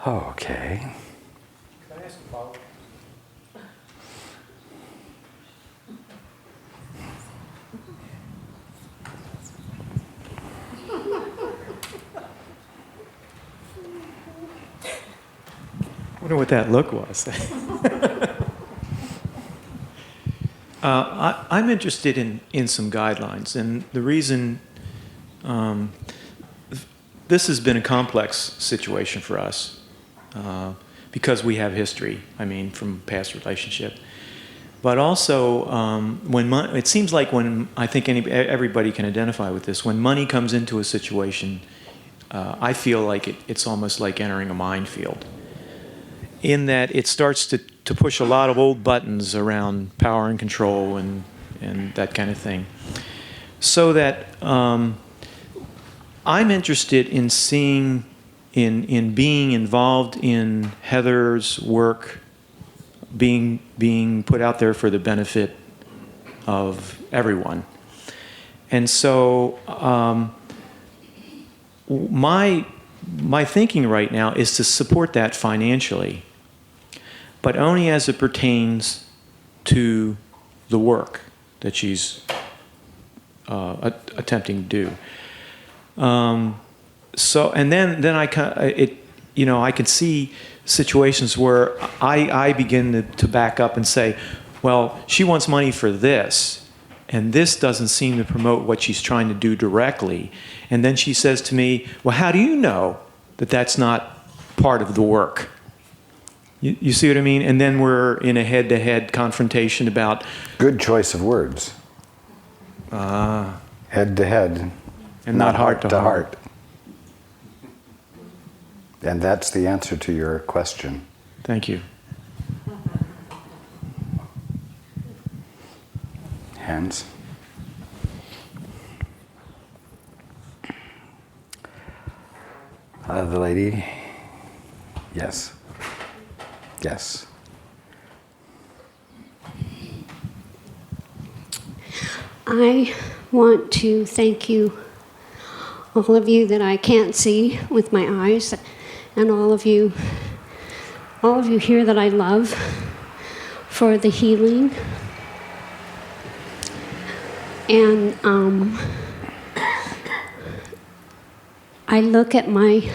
Okay. Can I ask a follow-up? I wonder what that look was. I'm interested in some guidelines, and the reason this has been a complex situation for us because we have history, from past relationship. But also, it seems like when, I think everybody can identify with this, when money comes into a situation, I feel like it's almost like entering a minefield, in that it starts to push a lot of old buttons around power and control and that kind of thing. So that I'm interested in seeing, in being involved in Heather's work, being put out there for the benefit of everyone. And so my thinking right now is to support that financially, but only as it pertains to the work that she's attempting to do. So, and then I can see situations where I begin to back up and say, well, she wants money for this, and this doesn't seem to promote what she's trying to do directly. And then she says to me, well, how do you know that that's not part of the work? You see what I mean? And then we're in a head-to-head confrontation about... Good choice of words. Head-to-head. And not heart-to-heart. And that's the answer to your question. Thank you. Hands. The lady. Yes. Yes. I want to thank you, all of you that I can't see with my eyes, and all of you here that I love, for the healing. And I look at my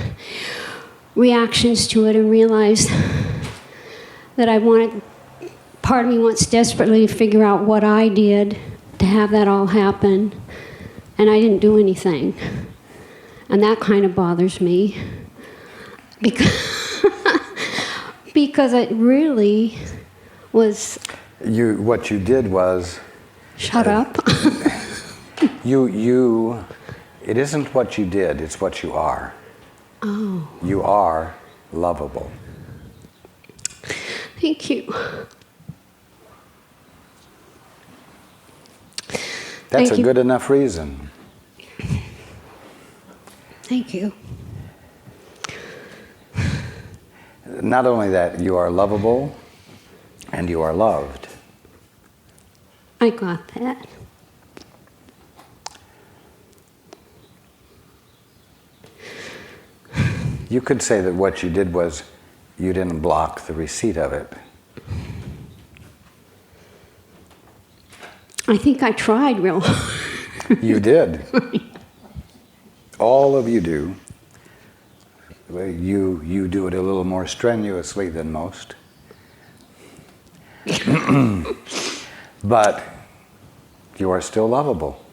reactions to it and realize that part of me wants desperately to figure out what I did to have that all happen, and I didn't do anything. And that kind of bothers me, because it really was... What you did was... Shut up. It isn't what you did, it's what you are. Oh. You are lovable. Thank you. That's Thank a you. good enough reason. Thank you. Not only that, you are lovable and you are loved. I got that. You could say that what you did was you didn't block the receipt of it. I think I tried real hard. You did. All of you do. You do it a little more strenuously than most. But you are still lovable.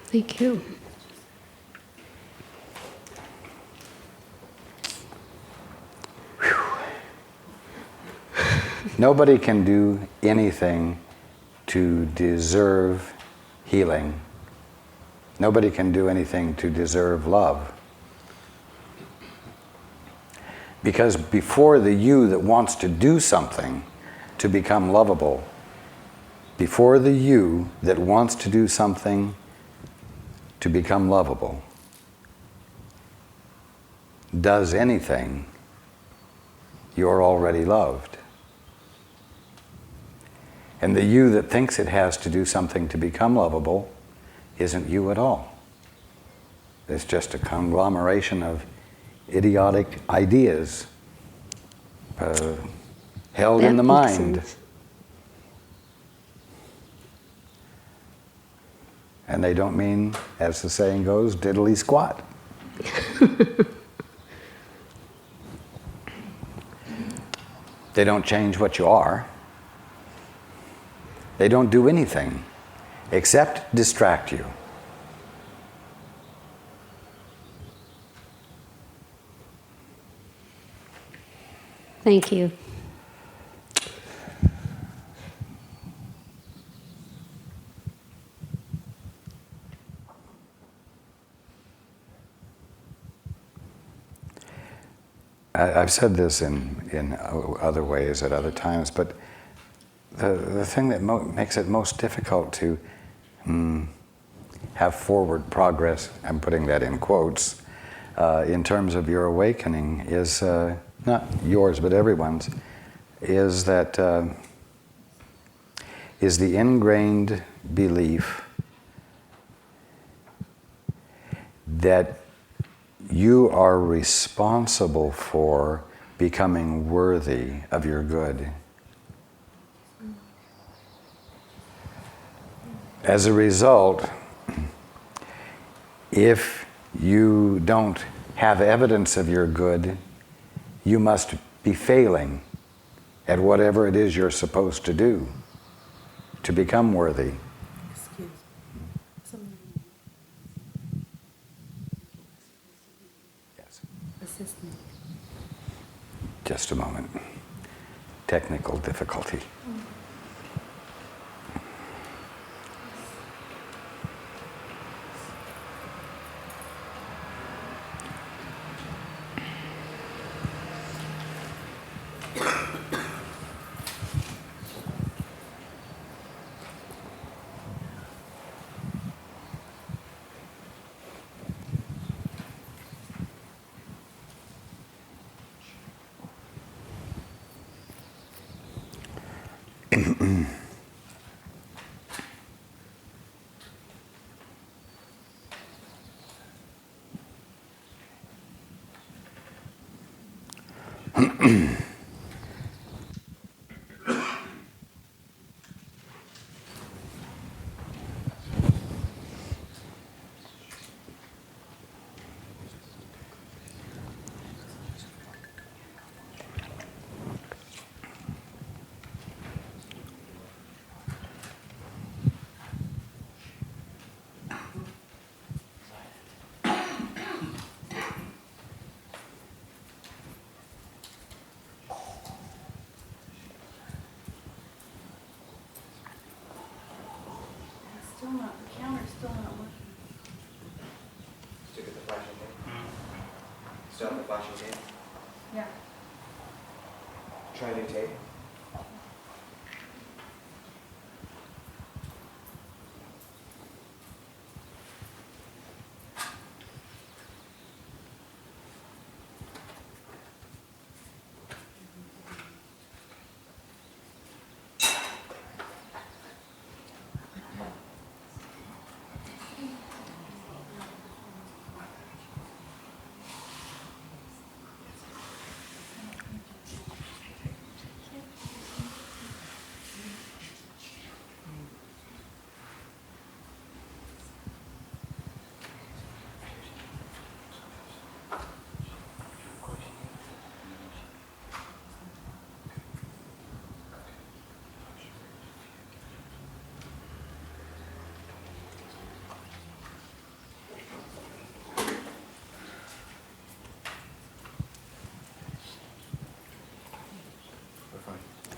Thank you. Nobody can do anything to deserve healing. Nobody can do anything to deserve love. Because before the you that wants to do something to become lovable, before the you that wants to do something to become lovable does anything, you're already loved. And the you that thinks it has to do something to become lovable isn't you at all. It's just a conglomeration of idiotic ideas held in the That makes mind. sense. And they don't mean, as the saying goes, diddly squat. They don't change what you are. They don't do anything except distract you. Thank you. I've said this in other ways at other times, but the thing that makes it most difficult to have forward progress, I'm putting that in quotes, in terms of your awakening is, not yours but everyone's, is that is the ingrained belief that you are responsible for becoming worthy of your good. As a result, if you don't have evidence of your good, you must be failing at whatever it is you're supposed to do to become worthy. Excuse me. Yes. Assist me. Just a moment. Technical difficulty. Still not, the counter's still not working. Still get the flashing tape? Still have the flashing tape? Yeah. Try new tape.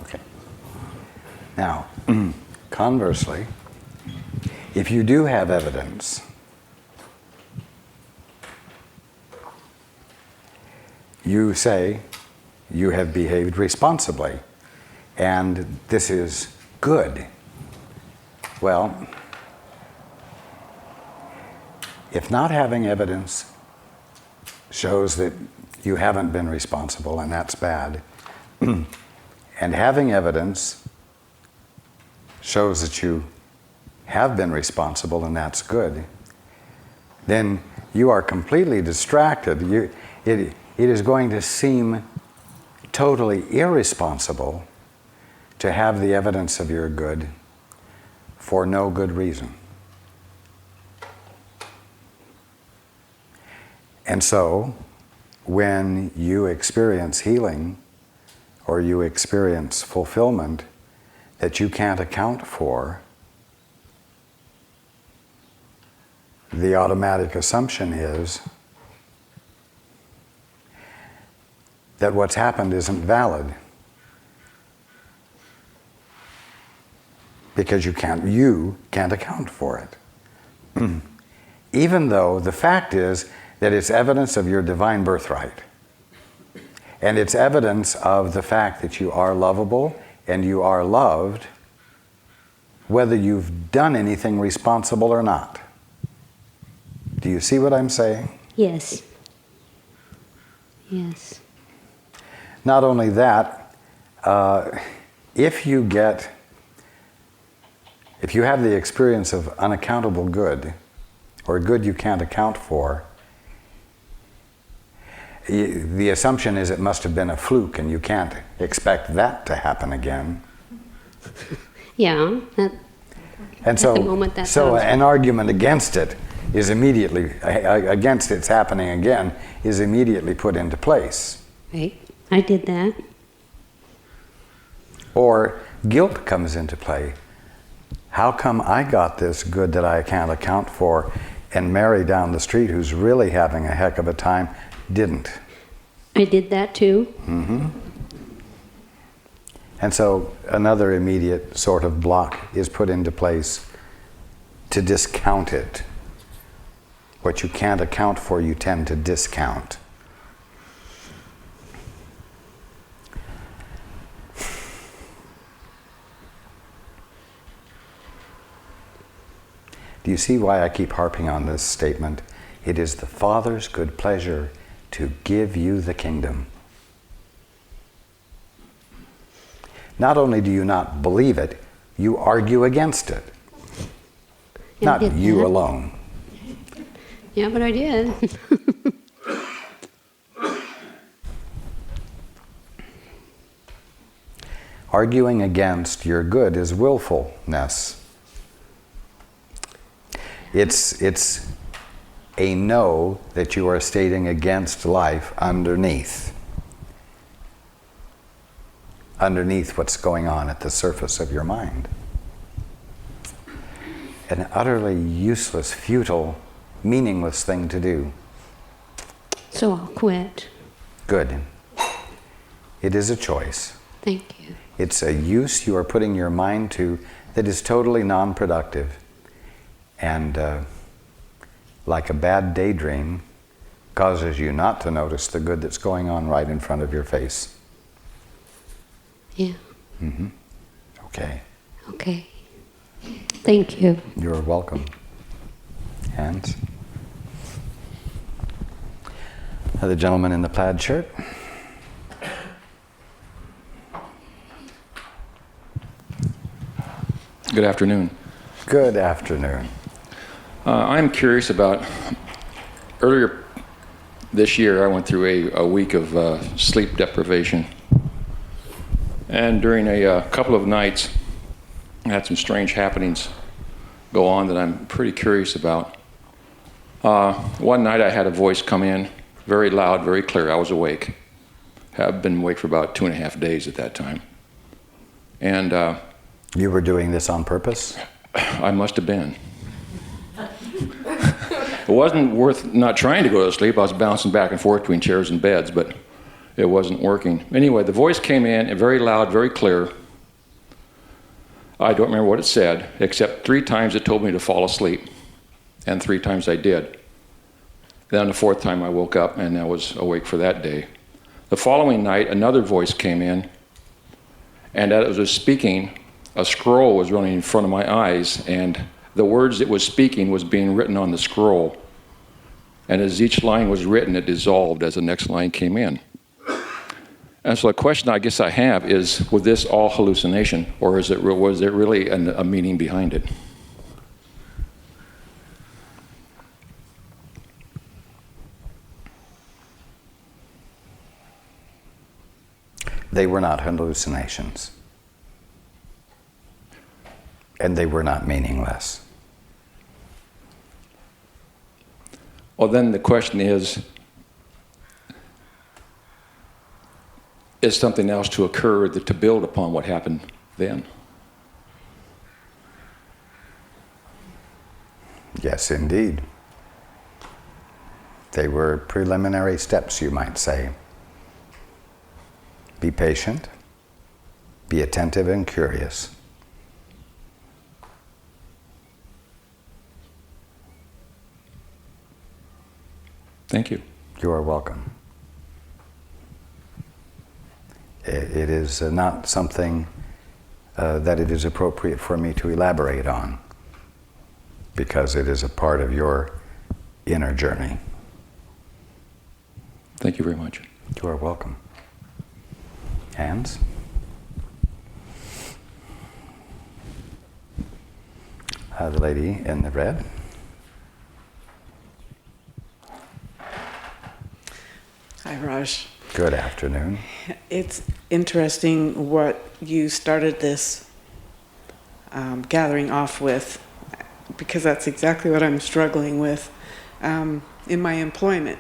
Okay. Now, conversely, if you do have evidence, you say you have behaved responsibly and this is good. Well, if not having evidence shows that you haven't been responsible and that's bad, and having evidence shows that you have been responsible and that's good, then you are completely distracted. it is going to seem totally irresponsible to have the evidence of your good for no good reason. And so, when you experience healing or you experience fulfillment that you can't account for, the automatic assumption is that what's happened isn't valid because you can't account for it. Even though the fact is that it's evidence of your divine birthright. And it's evidence of the fact that you are lovable and you are loved, whether you've done anything responsible or not. Do you see what I'm saying? Yes. Yes. Not only that, if you have the experience of unaccountable good, or good you can't account for, the assumption is it must have been a fluke and you can't expect that to happen again. Yeah. And so, At the moment that so sounds- an argument against it is immediately, against its happening again, is immediately put into place. Right. I did that. Or guilt comes into play. How come I got this good that I can't account for, and Mary down the street, who's really having a heck of a time, didn't? I did that too. Mm-hmm. And so another immediate sort of block is put into place to discount it. What you can't account for, you tend to discount. Do you see why I keep harping on this statement? It is the Father's good pleasure to give you the kingdom. Not only do you not believe it, you argue against it. I Not did you that. alone. Yeah, but I did. Arguing against your good is willfulness. It's a no that you are stating against life underneath what's going on at the surface of your mind. An utterly useless, futile, meaningless thing to do. So I'll quit. Good. It is a choice. Thank you. It's a use you are putting your mind to that is totally non-productive. And like a bad daydream, causes you not to notice the good that's going on right in front of your face. Yeah. Mm-hmm. Okay. Okay. Thank you. You're welcome. Hands. The gentleman in the plaid shirt. Good afternoon. Good afternoon. I'm curious about, earlier this year I went through a week of sleep deprivation. And during a couple of nights, I had some strange happenings go on that I'm pretty curious about. One night I had a voice come in, very loud, very clear. I was awake. I've been awake for about 2.5 days at that time. And You were doing this on purpose? I must have been. It wasn't worth not trying to go to sleep. I was bouncing back and forth between chairs and beds, but it wasn't working. Anyway, the voice came in, very loud, very clear. I don't remember what it said, except 3 times it told me to fall asleep, and 3 times I did. Then the 4th time I woke up, and I was awake for that day. The following night, another voice came in, and as it was speaking, a scroll was running in front of my eyes, and the words it was speaking was being written on the scroll. And as each line was written, it dissolved as the next line came in. And so the question I guess I have is, was this all hallucination, or was there really a meaning behind it? They were not hallucinations. And they were not meaningless. Well, then the question is something else to occur to build upon what happened then? Yes, indeed. They were preliminary steps, you might say. Be patient, be attentive and curious. Thank you. You are welcome. It is not something that it is appropriate for me to elaborate on, because it is a part of your inner journey. Thank you very much. You are welcome. Hands? The lady in the red. Hi, Raj. Good afternoon. It's interesting what you started this gathering off with, because that's exactly what I'm struggling with in my employment.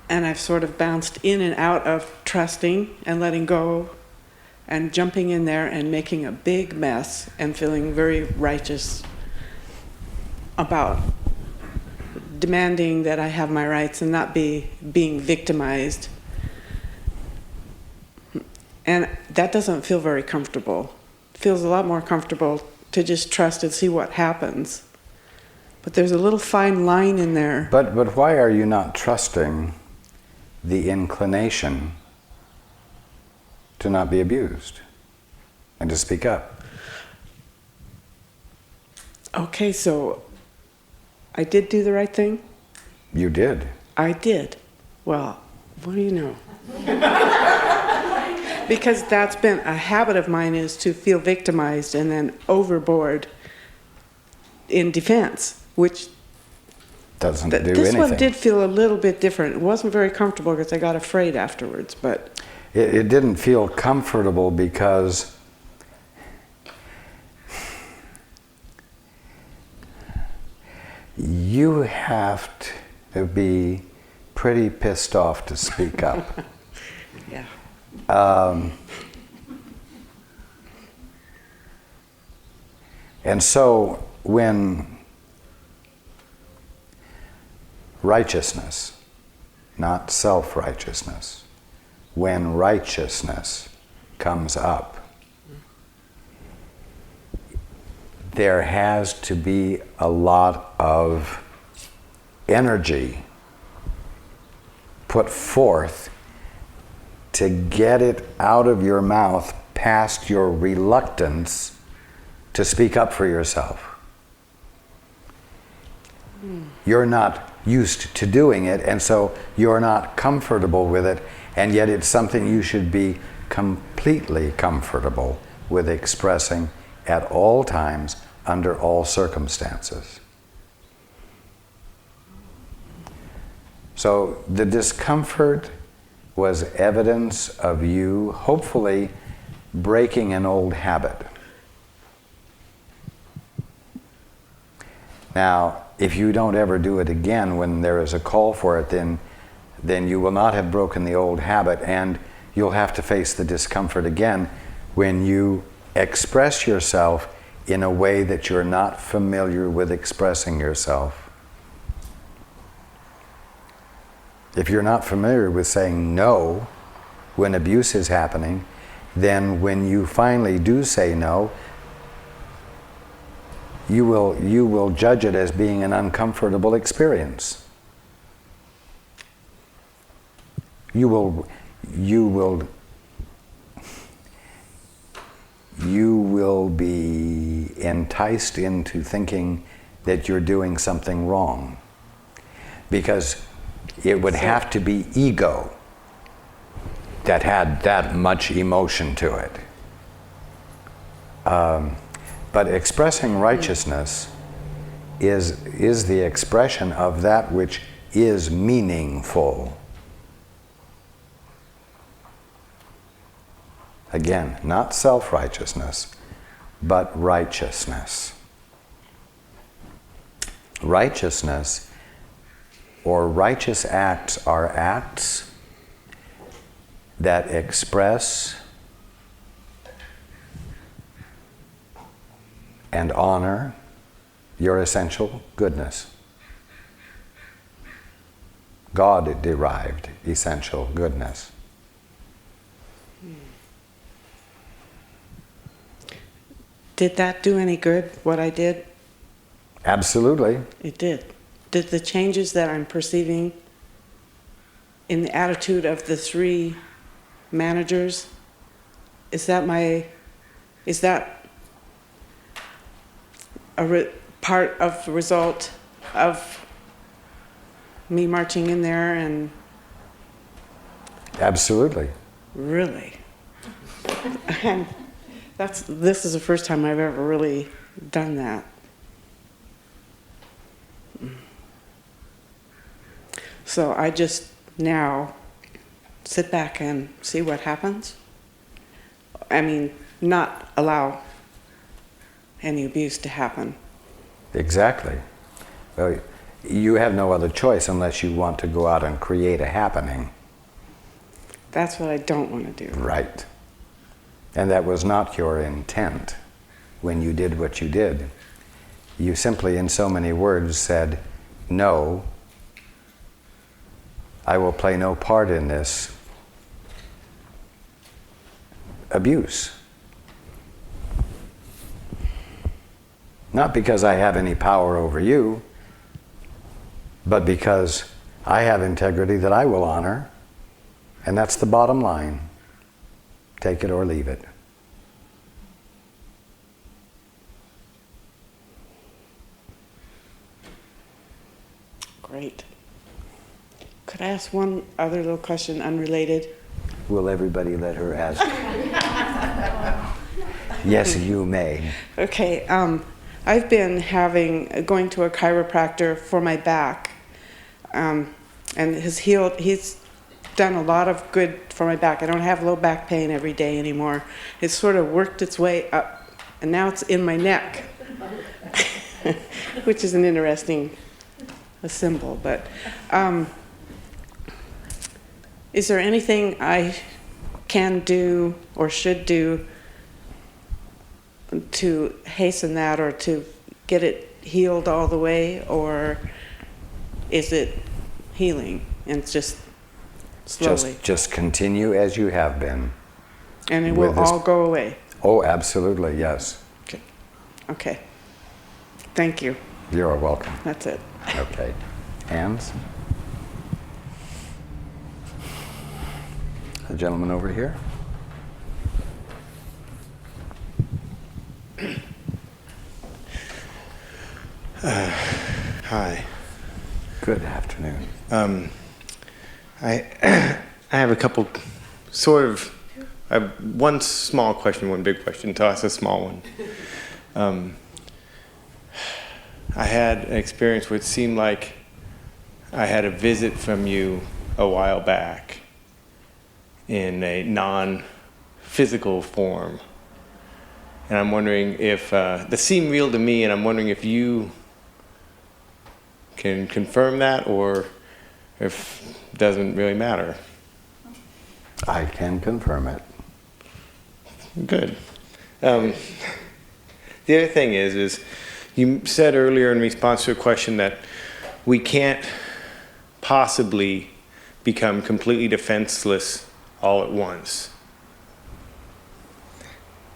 And I've sort of bounced in and out of trusting and letting go and jumping in there and making a big mess and feeling very righteous about demanding that I have my rights and not being victimized. And that doesn't feel very comfortable. It feels a lot more comfortable to just trust and see what happens. But there's a little fine line in there. But why are you not trusting the inclination to not be abused and to speak up? Okay, so I did do the right thing? You did. I did. Well, what do you know? Because that's been a habit of mine, is to feel victimized and then overboard in defense, which Doesn't do this anything. one did feel a little bit different. It wasn't very comfortable because I got afraid afterwards, but It didn't feel comfortable because you have to be pretty pissed off to speak up. yeah. And so when righteousness, not self-righteousness, when righteousness comes up, there has to be a lot of energy put forth to get it out of your mouth past your reluctance to speak up for yourself. You're not used to doing it, and so you're not comfortable with it, and yet it's something you should be completely comfortable with expressing at all times, under all circumstances. So the discomfort was evidence of you, hopefully, breaking an old habit. Now, if you don't ever do it again when there is a call for it, then you will not have broken the old habit, and you'll have to face the discomfort again when you express yourself in a way that you're not familiar with expressing yourself. If you're not familiar with saying no when abuse is happening, then when you finally do say no, you will judge it as being an uncomfortable experience. You will be enticed into thinking that you're doing something wrong, because it would have to be ego that had that much emotion to it. But expressing righteousness is the expression of that which is meaningful. Again, not self-righteousness, but righteousness. Righteousness or righteous acts are acts that express and honor your essential goodness. God-derived essential goodness. Did that do any good, what I did? Absolutely. It did. Did the changes that I'm perceiving in the attitude of the three managers, is that part of the result of me marching in there and Absolutely. really? And this is the first time I've ever really done that. So I just now sit back and see what happens. I mean, not allow any abuse to happen. Exactly. Well, you have no other choice unless you want to go out and create a happening. That's what I don't want to do. Right. And that was not your intent when you did what you did. You simply, in so many words, said, no, I will play no part in this abuse. Not because I have any power over you, but because I have integrity that I will honor, and that's the bottom line. Take it or leave it. Great. Could I ask one other little question, unrelated? Will everybody let her ask? Yes, you may. Okay, I've been going to a chiropractor for my back, and he's done a lot of good for my back. I don't have low back pain every day anymore. It's sort of worked its way up, and now it's in my neck, which is an interesting symbol. But is there anything I can do or should do to hasten that or to get it healed all the way, or is it healing and it's just slowly? Just continue as you have been. And it will all go away? Oh, absolutely, yes. Okay. Okay. Thank you. You're welcome. That's it. Okay. Hands? The gentleman over here. Hi. Good afternoon. I have a couple I have one small question, one big question. Toss a small one. I had an experience where it seemed like I had a visit from you a while back in a non-physical form. And I'm wondering if, that seemed real to me, and I'm wondering if you can confirm that or if it doesn't really matter. I can confirm it. Good. The other thing is you said earlier in response to a question that we can't possibly become completely defenseless all at once.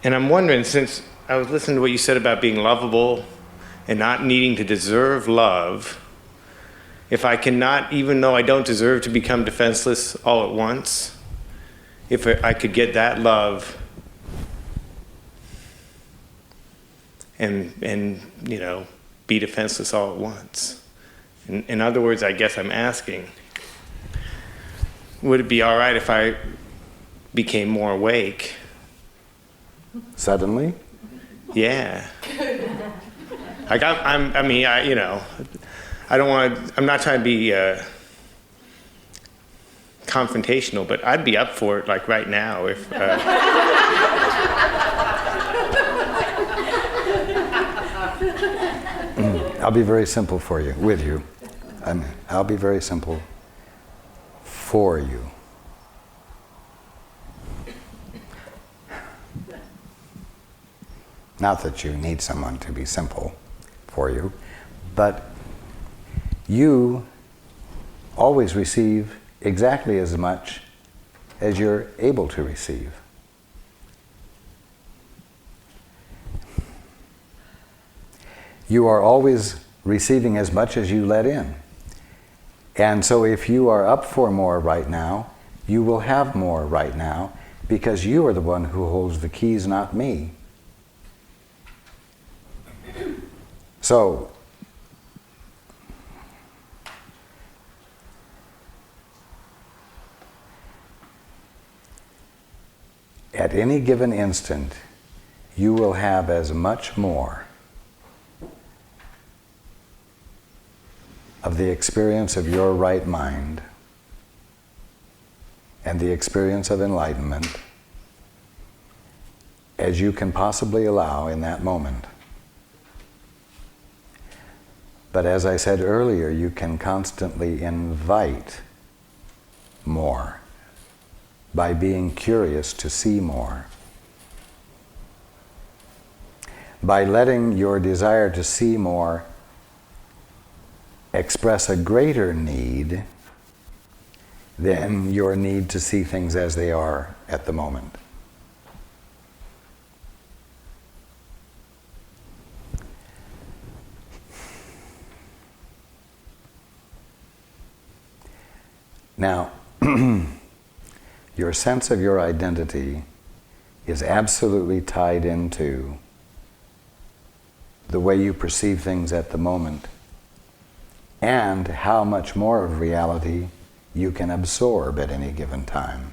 And I'm wondering, since I was listening to what you said about being lovable and not needing to deserve love, if I cannot, even though I don't deserve to become defenseless all at once, if I could get that love and be defenseless all at once. In other words, I guess I'm asking, would it be all right if I became more awake? Suddenly? Yeah. I don't want to, I'm not trying to be confrontational, but I'd be up for it like right now if. I'll be very simple for you, with you. I'll be very simple for you. Not that you need someone to be simple for you, but you always receive exactly as much as you're able to receive. You are always receiving as much as you let in. And so if you are up for more right now, you will have more right now, because you are the one who holds the keys, not me. So, at any given instant, you will have as much more of the experience of your right mind and the experience of enlightenment as you can possibly allow in that moment. But as I said earlier, you can constantly invite more by being curious to see more. By letting your desire to see more express a greater need than your need to see things as they are at the moment. Now, your sense of your identity is absolutely tied into the way you perceive things at the moment and how much more of reality you can absorb at any given time.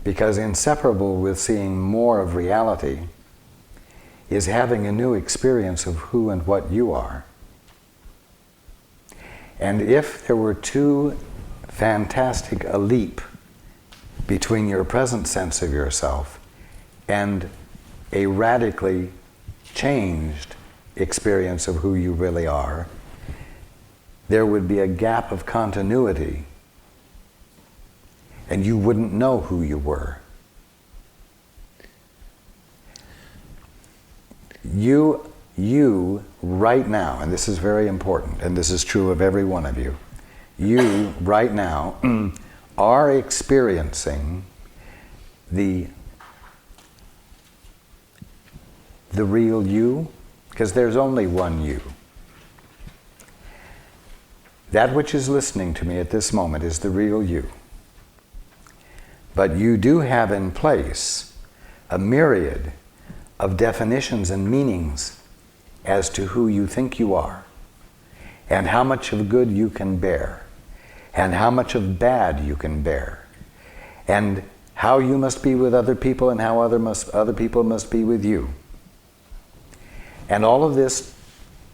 Because inseparable with seeing more of reality is having a new experience of who and what you are. And if there were too fantastic a leap between your present sense of yourself and a radically changed experience of who you really are, there would be a gap of continuity, and you wouldn't know who you were. You right now, and this is very important, and this is true of every one of you, you right now are experiencing the real you, because there's only one you. That which is listening to me at this moment is the real you. But you do have in place a myriad of definitions and meanings as to who you think you are, and how much of good you can bear, and how much of bad you can bear, and how you must be with other people and how other people must be with you. And all of this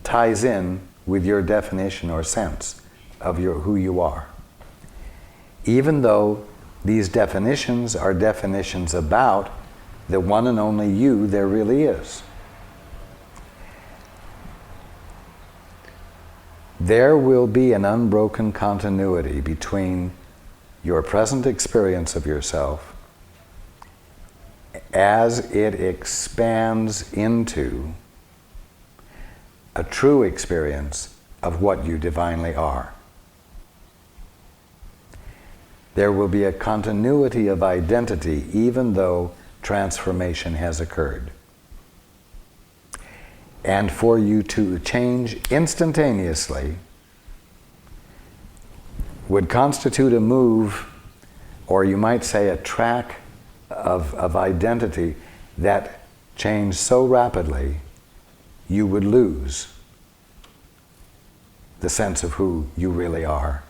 ties in with your definition or sense of who you are. Even though these definitions are definitions about the one and only you there really is. There will be an unbroken continuity between your present experience of yourself as it expands into a true experience of what you divinely are. There will be a continuity of identity even though transformation has occurred. And for you to change instantaneously would constitute a move, or you might say a track of identity that changed so rapidly you would lose the sense of who you really are.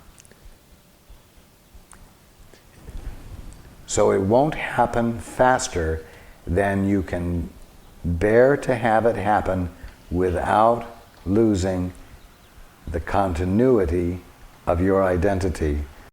So it won't happen faster than you can bear to have it happen without losing the continuity of your identity